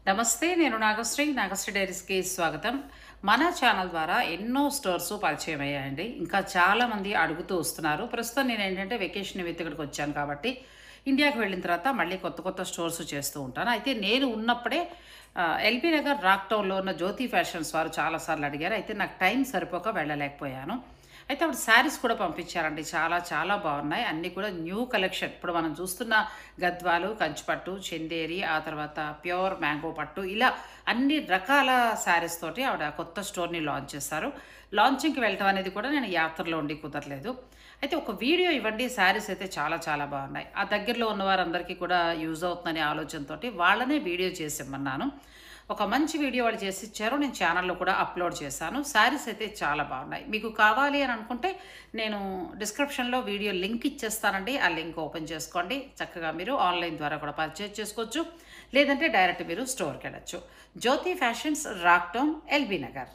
నమస్తే. నేను నాగశ్రీ. నాగశ్రీ డైరీస్‌కి స్వాగతం. మన ఛానల్ ద్వారా ఎన్నో స్టోర్స్ పరిచయం అయ్యాయండి. ఇంకా చాలామంది అడుగుతూ వస్తున్నారు. ప్రస్తుతం నేనేంటంటే వెకేషన్ నిమిత్తం ఇక్కడికి వచ్చాను కాబట్టి, ఇండియాకి వెళ్ళిన తర్వాత మళ్ళీ కొత్త కొత్త స్టోర్స్ చేస్తూ ఉంటాను. అయితే నేను ఉన్నప్పుడే ఎల్బీ నగర్ రాక్ టౌన్‌లో ఉన్న జ్యోతి ఫ్యాషన్స్ వారు చాలా సార్లు అడిగారు. అయితే నాకు టైం సరిపోక వెళ్ళలేకపోయాను. అయితే అప్పుడు శారీస్ కూడా పంపించారండి. చాలా చాలా బాగున్నాయి. అన్నీ కూడా న్యూ కలెక్షన్. ఇప్పుడు మనం చూస్తున్న గద్వాలు, కంచిపట్టు, చందేరి, ఆ తర్వాత ప్యూర్ మ్యాంగో పట్టు ఇలా అన్ని రకాల శారీస్ తోటి ఆవిడ కొత్త స్టోర్‌ని లాంచ్ చేశారు. లాంచింగ్‌కి వెళ్ళటం అనేది కూడా నేను యాత్రలో ఉండి కుదరలేదు. అయితే ఒక వీడియో ఇవ్వండి. శారీస్ అయితే చాలా చాలా బాగున్నాయి. ఆ దగ్గరలో ఉన్న వారందరికీ కూడా యూజ్ అవుతుందనే ఆలోచనతోటి వాళ్ళనే వీడియో చేసి ఇమ్మన్నాను. ఒక మంచి వీడియో వాళ్ళు చేసి ఇచ్చారు. నేను ఛానల్‌లో కూడా అప్‌లోడ్ చేశాను. శారీస్ అయితే చాలా బాగున్నాయి. మీకు కావాలి అని అనుకుంటే నేను డిస్క్రిప్షన్‌లో వీడియో లింక్ ఇచ్చేస్తానండి. ఆ లింక్ ఓపెన్ చేసుకోండి. చక్కగా మీరు ఆన్‌లైన్ ద్వారా కూడా పర్చేజ్ చేసుకోవచ్చు. లేదంటే డైరెక్ట్ మీరు స్టోర్‌కెళ్ళొచ్చు. Jyothi Fashions Rock Town, LB Nagar.